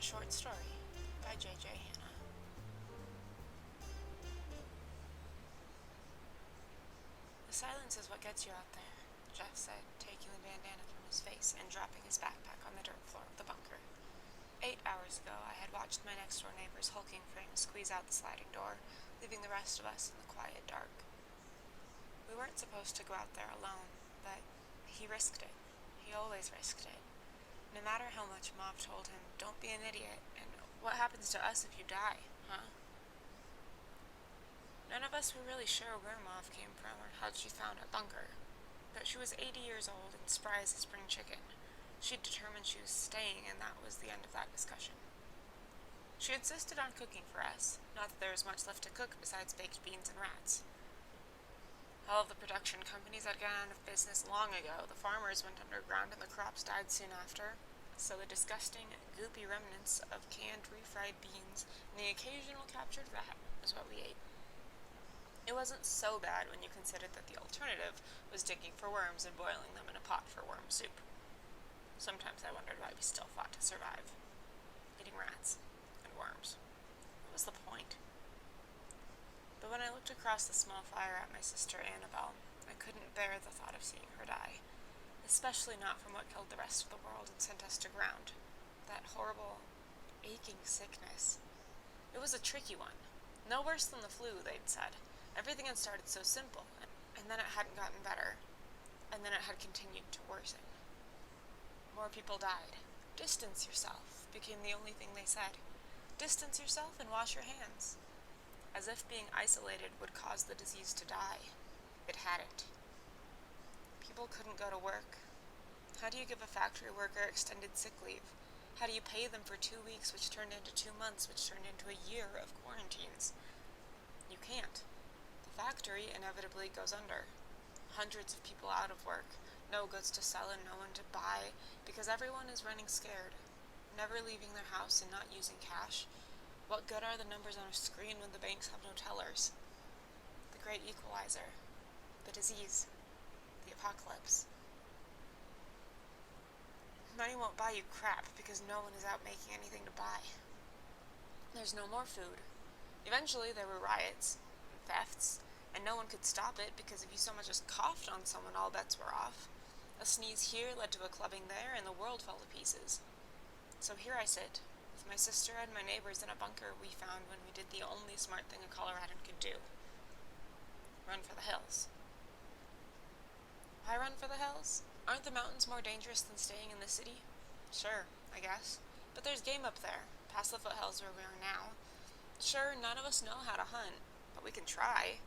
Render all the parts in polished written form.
short story by J.J. Hanna. The silence is what gets you out there, Geof said, taking the bandana from his face and dropping his backpack on the dirt floor of the bunker. 8 hours ago, I had watched my next-door neighbor's hulking frame squeeze out the sliding door, leaving the rest of us in the quiet dark. We weren't supposed to go out there alone, but he risked it. He always risked it. No matter how much Mauve told him, don't be an idiot, and what happens to us if you die, huh? None of us were really sure where Mauve came from or how she found our bunker, but she was 80 years old and spry as a spring chicken. She'd determined she was staying, and that was the end of that discussion. She insisted on cooking for us, not that there was much left to cook besides baked beans and rats. All of the production companies had gone out of business long ago, the farmers went underground, and the crops died soon after, so the disgusting, goopy remnants of canned, refried beans and the occasional captured rat was what we ate. It wasn't so bad when you considered that the alternative was digging for worms and boiling them in a pot for worm soup. Sometimes I wondered why we still fought to survive. Eating rats and worms. What was the point? But when I looked across the small fire at my sister Annabell, I couldn't bear the thought of seeing her die, especially not from what killed the rest of the world and sent us to ground. That horrible, aching sickness. It was a tricky one. No worse than the flu, they'd said. Everything had started so simple, and then it hadn't gotten better, and then it had continued to worsen. More people died. Distance yourself became the only thing they said. Distance yourself and wash your hands. As if being isolated would cause the disease to die. It hadn't. People couldn't go to work. How do you give a factory worker extended sick leave? How do you pay them for 2 weeks, which turned into 2 months, which turned into a year of quarantines? You can't. The factory inevitably goes under. Hundreds of people out of work, no goods to sell and no one to buy, because everyone is running scared, never leaving their house and not using cash. What good are the numbers on a screen when the banks have no tellers? The great equalizer. The disease. The apocalypse. Money won't buy you crap because no one is out making anything to buy. There's no more food. Eventually there were riots, and thefts, and no one could stop it because if you so much as coughed on someone, all bets were off. A sneeze here led to a clubbing there, and the world fell to pieces. So here I sit, with my sister and my neighbors in a bunker we found when we did the only smart thing a Coloradan could do. Run for the hills. Why run for the hills? Aren't the mountains more dangerous than staying in the city? Sure, I guess. But there's game up there, past the foothills where we are now. Sure, none of us know how to hunt, but we can try.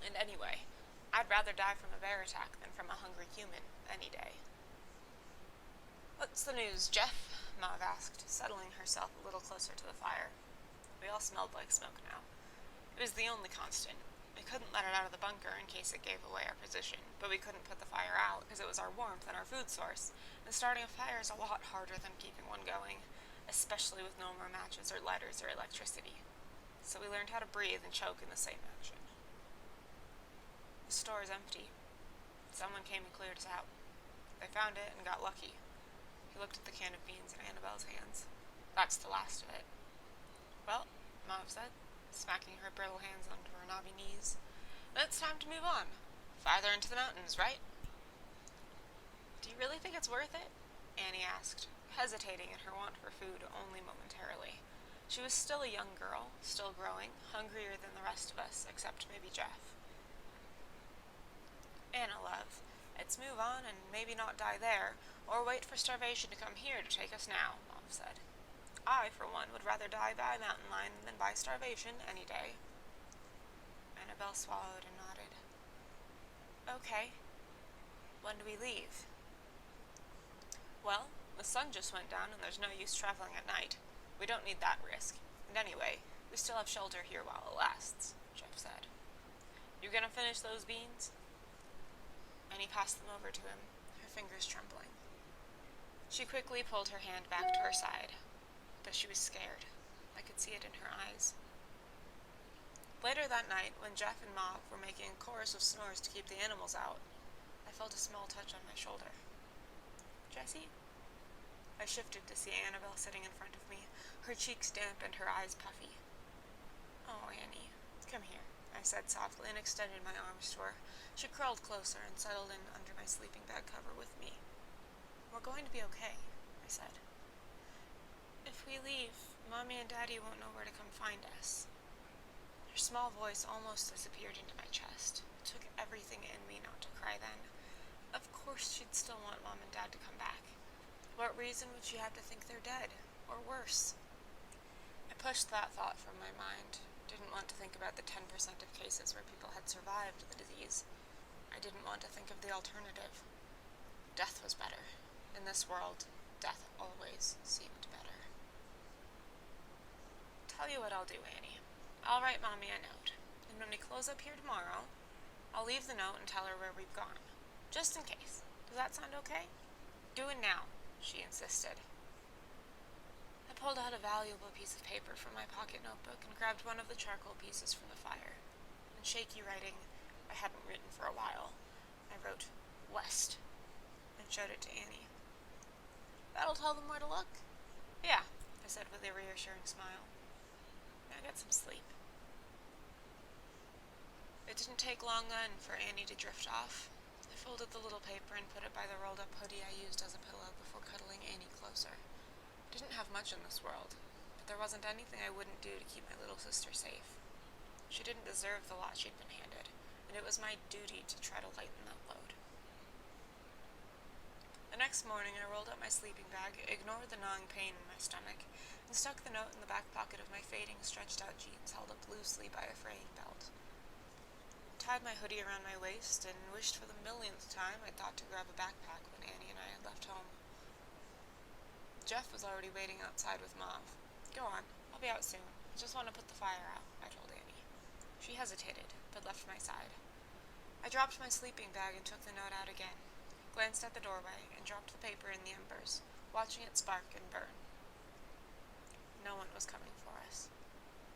And anyway, I'd rather die from a bear attack than from a hungry human any day. What's the news, Geof? Mauve asked, settling herself a little closer to the fire. We all smelled like smoke now. It was the only constant. We couldn't let it out of the bunker in case it gave away our position, but we couldn't put the fire out because it was our warmth and our food source, and starting a fire is a lot harder than keeping one going, especially with no more matches or lighters or electricity. So we learned how to breathe and choke in the same action. The store is empty. Someone came and cleared us out. They found it and got lucky. He looked at the can of beans in Annabell's hands. That's the last of it. Well, Mauve said, smacking her brittle hands onto her knobby knees, then it's time to move on. Farther into the mountains, right? Do you really think it's worth it? Annie asked, hesitating in her want for food only momentarily. She was still a young girl, still growing, hungrier than the rest of us, except maybe Geof. Anna, love, let's move on and maybe not die there, or wait for starvation to come here to take us now, Mauve said. I, for one, would rather die by a mountain lion than by starvation any day. Annabell swallowed and nodded. Okay. When do we leave? Well, the sun just went down and there's no use traveling at night. We don't need that risk. And anyway, we still have shelter here while it lasts, Geof said. You gonna finish those beans? Annie passed them over to him, her fingers trembling. She quickly pulled her hand back to her side, but she was scared. I could see it in her eyes. Later that night, when Geof and Mauve were making a chorus of snores to keep the animals out, I felt a small touch on my shoulder. Jessie? I shifted to see Annabell sitting in front of me, her cheeks damp and her eyes puffy. "Oh, Annie, come here," I said softly and extended my arms to her. She curled closer and settled in under my sleeping bag cover with me. "We're going to be okay," I said. "If we leave, Mommy and Daddy won't know where to come find us." Her small voice almost disappeared into my chest. It took everything in me not to cry then. Of course she'd still want Mom and Dad to come back. What reason would she have to think they're dead? Or worse? I pushed that thought from my mind. Didn't want to think about the 10% of cases where people had survived the disease. I didn't want to think of the alternative. Death was better. In this world, death always seemed better. "Tell you what I'll do, Annie. I'll write Mommy a note, and when we close up here tomorrow, I'll leave the note and tell her where we've gone. Just in case. Does that sound okay?" "Do it now," she insisted. I pulled out a valuable piece of paper from my pocket notebook and grabbed one of the charcoal pieces from the fire. In shaky writing I hadn't written for a while, I wrote "West" and showed it to Annie. "That'll tell them where to look?" "Yeah," I said with a reassuring smile. "Now get some sleep." It didn't take long then for Annie to drift off. I folded the little paper and put it by the rolled-up hoodie I used as a pillow before cuddling Annie closer. I didn't have much in this world, but there wasn't anything I wouldn't do to keep my little sister safe. She didn't deserve the lot she'd been handed, and it was my duty to try to lighten that load. The next morning I rolled up my sleeping bag, ignored the gnawing pain in my stomach, and stuck the note in the back pocket of my fading, stretched-out jeans held up loosely by a fraying belt. I tied my hoodie around my waist and wished for the millionth time I'd thought to grab a backpack when Annie and I had left home. Geof was already waiting outside with Mauve. "Go on, I'll be out soon. I just want to put the fire out," I told Annie. She hesitated, but left my side. I dropped my sleeping bag and took the note out again, glanced at the doorway, and dropped the paper in the embers, watching it spark and burn. No one was coming for us.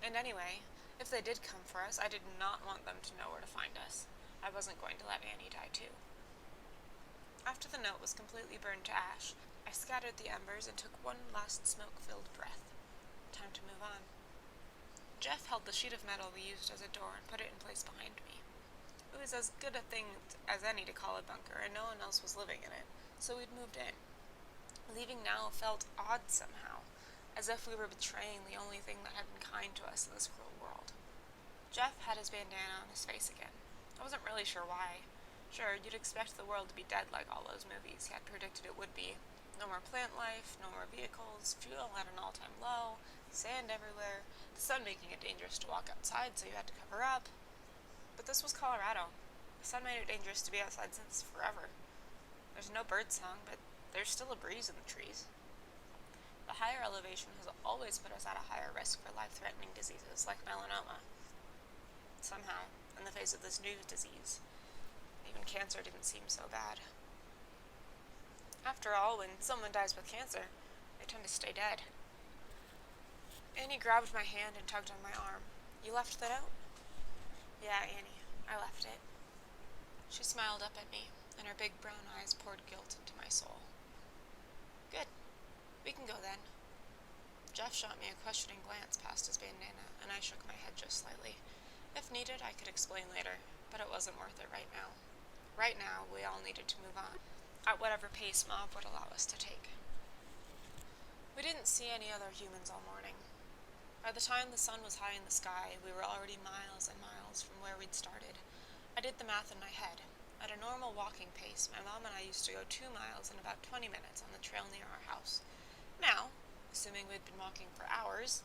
And anyway, if they did come for us, I did not want them to know where to find us. I wasn't going to let Annie die too. After the note was completely burned to ash, I scattered the embers and took one last smoke-filled breath. Time to move on. Geof held the sheet of metal we used as a door and put it in place behind me. It was as good a thing as any to call a bunker, and no one else was living in it, so we'd moved in. Leaving now felt odd somehow, as if we were betraying the only thing that had been kind to us in this cruel world. Geof had his bandana on his face again. I wasn't really sure why. Sure, you'd expect the world to be dead like all those movies he had predicted it would be. No more plant life, no more vehicles, fuel at an all-time low, sand everywhere, the sun making it dangerous to walk outside so you had to cover up. But this was Colorado. The sun made it dangerous to be outside since forever. There's no birdsong, but there's still a breeze in the trees. The higher elevation has always put us at a higher risk for life-threatening diseases like melanoma. Somehow, in the face of this new disease, even cancer didn't seem so bad. After all, when someone dies with cancer, they tend to stay dead. Annie grabbed my hand and tugged on my arm. "You left the note?" "Yeah, Annie, I left it." She smiled up at me, and her big brown eyes poured guilt into my soul. "Good. We can go then." Geof shot me a questioning glance past his bandana, and I shook my head just slightly. If needed, I could explain later, but it wasn't worth it right now. Right now, we all needed to move on, at whatever pace Mauve would allow us to take. We didn't see any other humans all morning. By the time the sun was high in the sky, we were already miles and miles from where we'd started. I did the math in my head. At a normal walking pace, my mom and I used to go 2 miles in about 20 minutes on the trail near our house. Now, assuming we'd been walking for hours,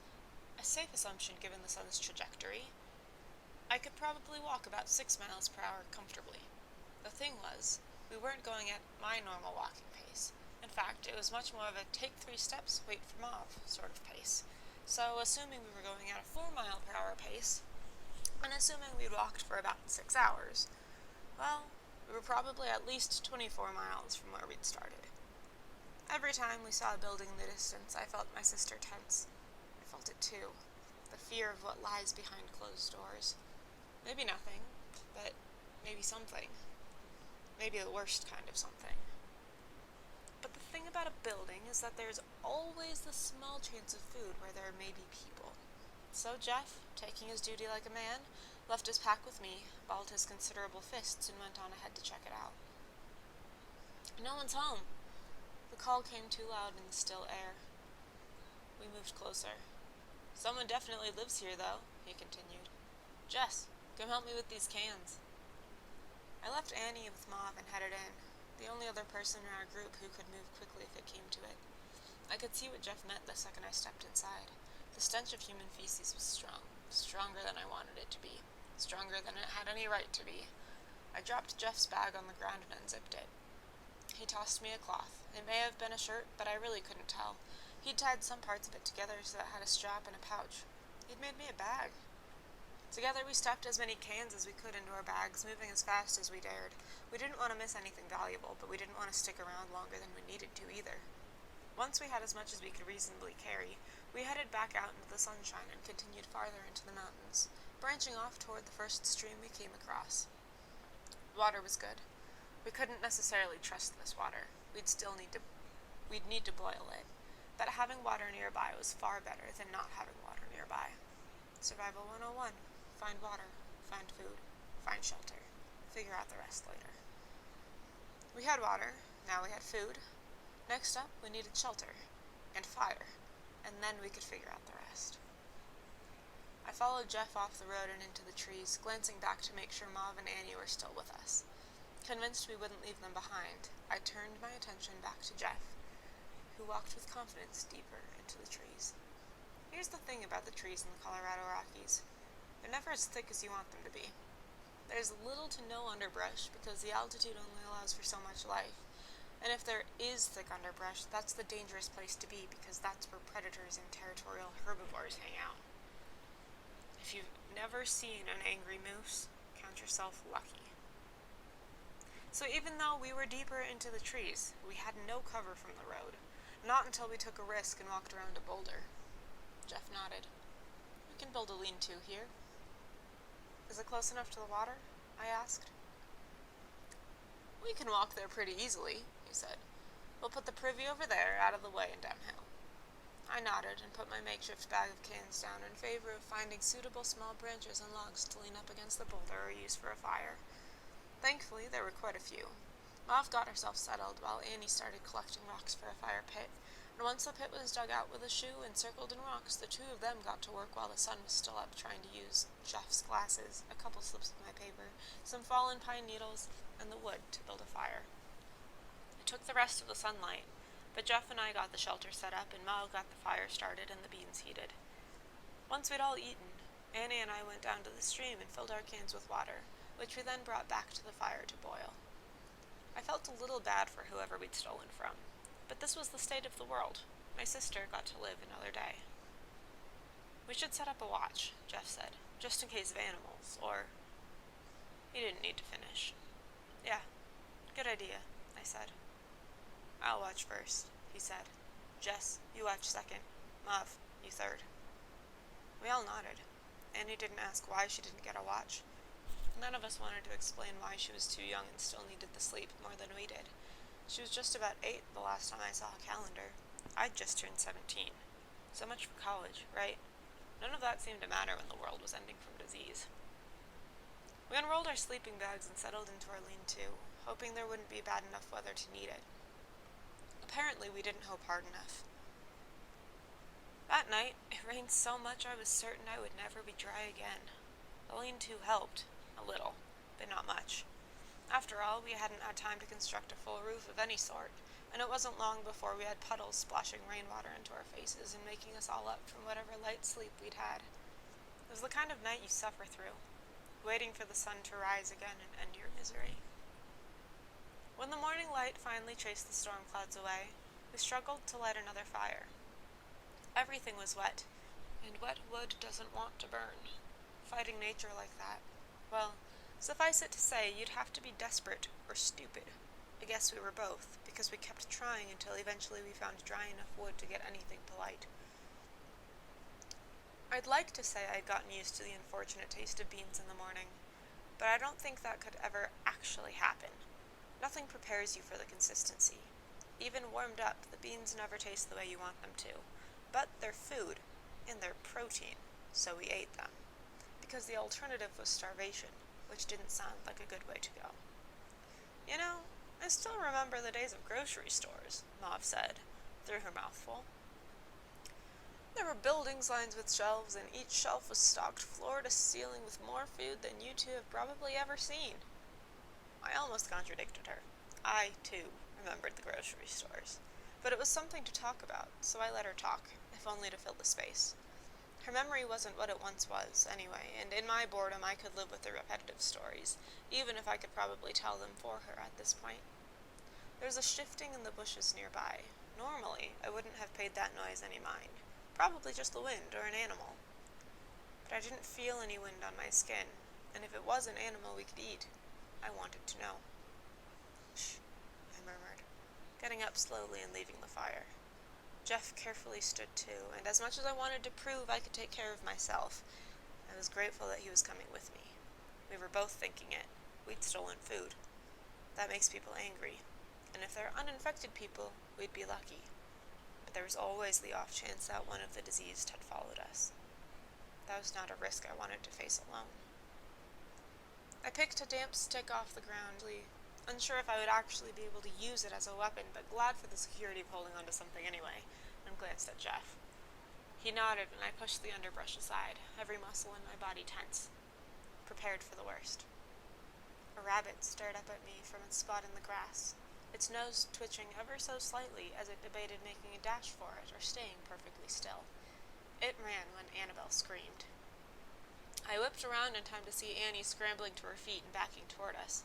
a safe assumption given the sun's trajectory, I could probably walk about 6 miles per hour comfortably. The thing was, we weren't going at my normal walking pace. In fact, it was much more of a take 3 steps, wait for Mauve sort of pace. So, assuming we were going at a 4 mile per hour pace, and assuming we'd walked for about 6 hours, well, we were probably at least 24 miles from where we'd started. Every time we saw a building in the distance, I felt my sister tense. I felt it too, the fear of what lies behind closed doors. Maybe nothing, but maybe something. Maybe the worst kind of something. But the thing thing about a building is that there's always the small chance of food where there may be people. So Geof, taking his duty like a man, left his pack with me, balled his considerable fists, and went on ahead to check it out. No one's home. The call came too loud in the still air. We moved closer. Someone definitely lives here, though, he continued. Jess, come help me with these cans. I left Annie with Mauve and headed in, the only other person in our group who could move quickly if it came to it. I could see what Geof meant the second I stepped inside. The stench of human feces was strong, stronger than I wanted it to be, stronger than it had any right to be. I dropped Geof's bag on the ground and unzipped it. He tossed me a cloth. It may have been a shirt, but I really couldn't tell. He'd tied some parts of it together so that it had a strap and a pouch. He'd made me a bag. Together we stuffed as many cans as we could into our bags, moving as fast as we dared. We didn't want to miss anything valuable, but we didn't want to stick around longer than we needed to either. Once we had as much as we could reasonably carry, we headed back out into the sunshine and continued farther into the mountains, branching off toward the first stream we came across. Water was good. We couldn't necessarily trust this water. We'd need to boil it. But having water nearby was far better than not having water nearby. Survival 101. Find water, find food, find shelter. Figure out the rest later. We had water, now we had food. Next up, we needed shelter, and fire, and then we could figure out the rest. I followed Geof off the road and into the trees, glancing back to make sure Mauve and Annie were still with us. Convinced we wouldn't leave them behind, I turned my attention back to Geof, who walked with confidence deeper into the trees. Here's the thing about the trees in the Colorado Rockies. They're never as thick as you want them to be. There's little to no underbrush because the altitude only allows for so much life. And if there is thick underbrush, that's the dangerous place to be because that's where predators and territorial herbivores hang out. If you've never seen an angry moose, count yourself lucky. So even though we were deeper into the trees, we had no cover from the road. Not until we took a risk and walked around a boulder. Geof nodded. We can build a lean-to here. Is it close enough to the water? I asked. We can walk there pretty easily, he said. We'll put the privy over there, out of the way and downhill. I nodded and put my makeshift bag of cans down in favor of finding suitable small branches and logs to lean up against the boulder or use for a fire. Thankfully, there were quite a few. Mauve got herself settled while Annie started collecting rocks for a fire pit, and once the pit was dug out with a shoe and circled in rocks, the two of them got to work while the sun was still up trying to use Geoff's glasses, a couple slips of my paper, some fallen pine needles, and the wood to build a fire. It took the rest of the sunlight, but Geof and I got the shelter set up and Mauve got the fire started and the beans heated. Once we'd all eaten, Annie and I went down to the stream and filled our cans with water, which we then brought back to the fire to boil. I felt a little bad for whoever we'd stolen from, but this was the state of the world. My sister got to live another day. We should set up a watch, Geof said, just in case of animals, or... He didn't need to finish. Yeah, good idea, I said. I'll watch first, he said. Jess, you watch second. Mauve, you third. We all nodded. Annie didn't ask why she didn't get a watch. None of us wanted to explain why she was too young and still needed the sleep more than we did. She was just about 8 the last time I saw a calendar. I'd just turned 17. So much for college, right? None of that seemed to matter when the world was ending from disease. We unrolled our sleeping bags and settled into our lean-to, hoping there wouldn't be bad enough weather to need it. Apparently, we didn't hope hard enough. That night, it rained so much I was certain I would never be dry again. The lean-to helped. A little, but not much. After all, we hadn't had time to construct a full roof of any sort, and it wasn't long before we had puddles splashing rainwater into our faces and making us all up from whatever light sleep we'd had. It was the kind of night you suffer through, waiting for the sun to rise again and end your misery. When the morning light finally chased the storm clouds away, we struggled to light another fire. Everything was wet, and wet wood doesn't want to burn. Fighting nature like that, well, suffice it to say, you'd have to be desperate or stupid. I guess we were both, because we kept trying until eventually we found dry enough wood to get anything polite. I'd like to say I'd gotten used to the unfortunate taste of beans in the morning, but I don't think that could ever actually happen. Nothing prepares you for the consistency. Even warmed up, the beans never taste the way you want them to. But they're food, and they're protein, so we ate them. Because the alternative was starvation, which didn't sound like a good way to go. You know, I still remember the days of grocery stores, Mauve said, through her mouthful. There were buildings lined with shelves, and each shelf was stocked floor to ceiling with more food than you two have probably ever seen. I almost contradicted her. I, too, remembered the grocery stores. But it was something to talk about, so I let her talk, if only to fill the space. Her memory wasn't what it once was, anyway, and in my boredom I could live with the repetitive stories, even if I could probably tell them for her at this point. There was a shifting in the bushes nearby. Normally, I wouldn't have paid that noise any mind. Probably just the wind or an animal. But I didn't feel any wind on my skin, and if it was an animal we could eat, I wanted to know. Shh, I murmured, getting up slowly and leaving the fire. Geof carefully stood too, and as much as I wanted to prove I could take care of myself, I was grateful that he was coming with me. We were both thinking it. We'd stolen food. That makes people angry, and if they're uninfected people, we'd be lucky. But there was always the off chance that one of the diseased had followed us. That was not a risk I wanted to face alone. I picked a damp stick off the ground, unsure if I would actually be able to use it as a weapon, but glad for the security of holding onto something anyway, and glanced at Geof. He nodded, and I pushed the underbrush aside, every muscle in my body tense, prepared for the worst. A rabbit stared up at me from its spot in the grass, its nose twitching ever so slightly as it debated making a dash for it or staying perfectly still. It ran when Annabell screamed. I whipped around in time to see Annie scrambling to her feet and backing toward us.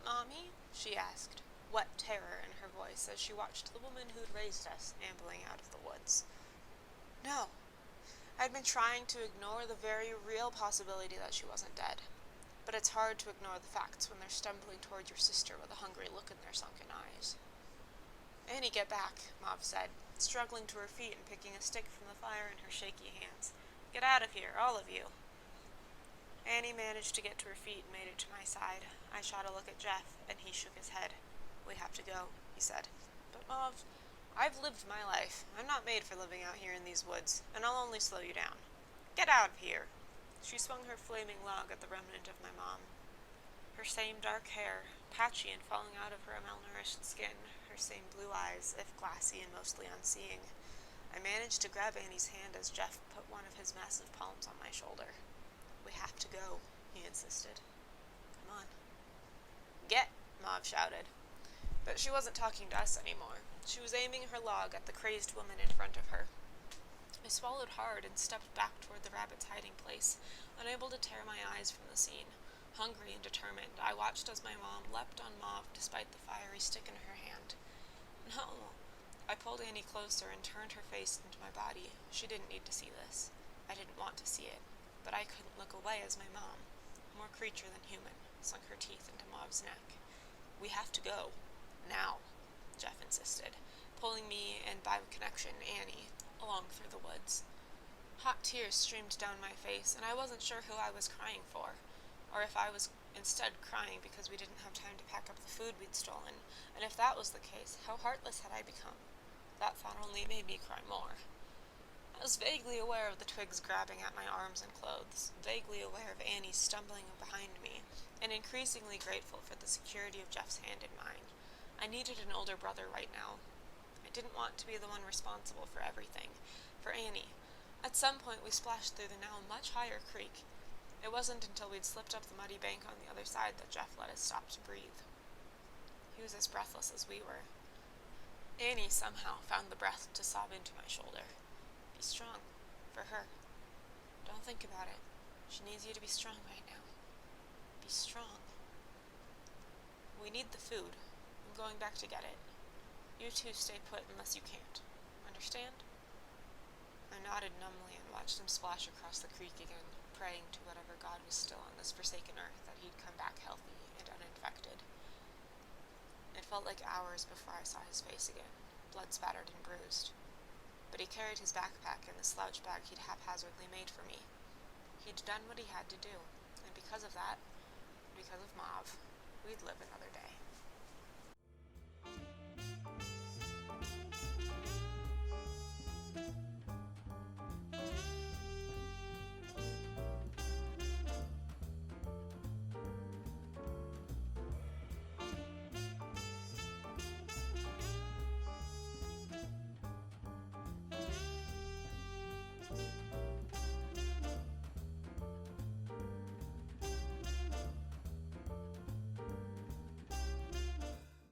"Mommy?" she asked, wet terror in her voice as she watched the woman who'd raised us ambling out of the woods. No. I'd been trying to ignore the very real possibility that she wasn't dead. But it's hard to ignore the facts when they're stumbling toward your sister with a hungry look in their sunken eyes. "Annie, get back," Mauve said, struggling to her feet and picking a stick from the fire in her shaky hands. "Get out of here, all of you." Annie managed to get to her feet and made it to my side. I shot a look at Geof, and he shook his head. "We have to go," he said. "But Mauve, I've lived my life. I'm not made for living out here in these woods, and I'll only slow you down. Get out of here." She swung her flaming log at the remnant of my mom. Her same dark hair, patchy and falling out of her malnourished skin, her same blue eyes, if glassy and mostly unseeing. I managed to grab Annie's hand as Geof put one of his massive palms on my shoulder. "We have to go," he insisted. "Come on." "Get," Mauve shouted. But she wasn't talking to us anymore. She was aiming her log at the crazed woman in front of her. I swallowed hard and stepped back toward the rabbit's hiding place, unable to tear my eyes from the scene. Hungry and determined, I watched as my mom leapt on Mauve despite the fiery stick in her hand. "No." I pulled Annie closer and turned her face into my body. She didn't need to see this. I didn't want to see it, but I couldn't look away as my mom, more creature than human, sunk her teeth into Mauve's neck. "We have to go. Now," Geof insisted, pulling me, and by connection Annie, along through the woods. Hot tears streamed down my face, and I wasn't sure who I was crying for, or if I was instead crying because we didn't have time to pack up the food we'd stolen, and if that was the case, how heartless had I become? That thought only made me cry more. I was vaguely aware of the twigs grabbing at my arms and clothes, vaguely aware of Annie stumbling behind me, and increasingly grateful for the security of Geof's hand in mine. I needed an older brother right now. I didn't want to be the one responsible for everything. For Annie. At some point we splashed through the now much higher creek. It wasn't until we'd slipped up the muddy bank on the other side that Geof let us stop to breathe. He was as breathless as we were. Annie somehow found the breath to sob into my shoulder. "Be strong. For her. Don't think about it. She needs you to be strong right now. Be strong." "We need the food. I'm going back to get it. You two stay put unless you can't. Understand?" I nodded numbly and watched him splash across the creek again, praying to whatever god was still on this forsaken earth that he'd come back healthy and uninfected. It felt like hours before I saw his face again, blood-spattered and bruised. But he carried his backpack in the slouch bag he'd haphazardly made for me. He'd done what he had to do, and because of that, because of Mauve, we'd live another day.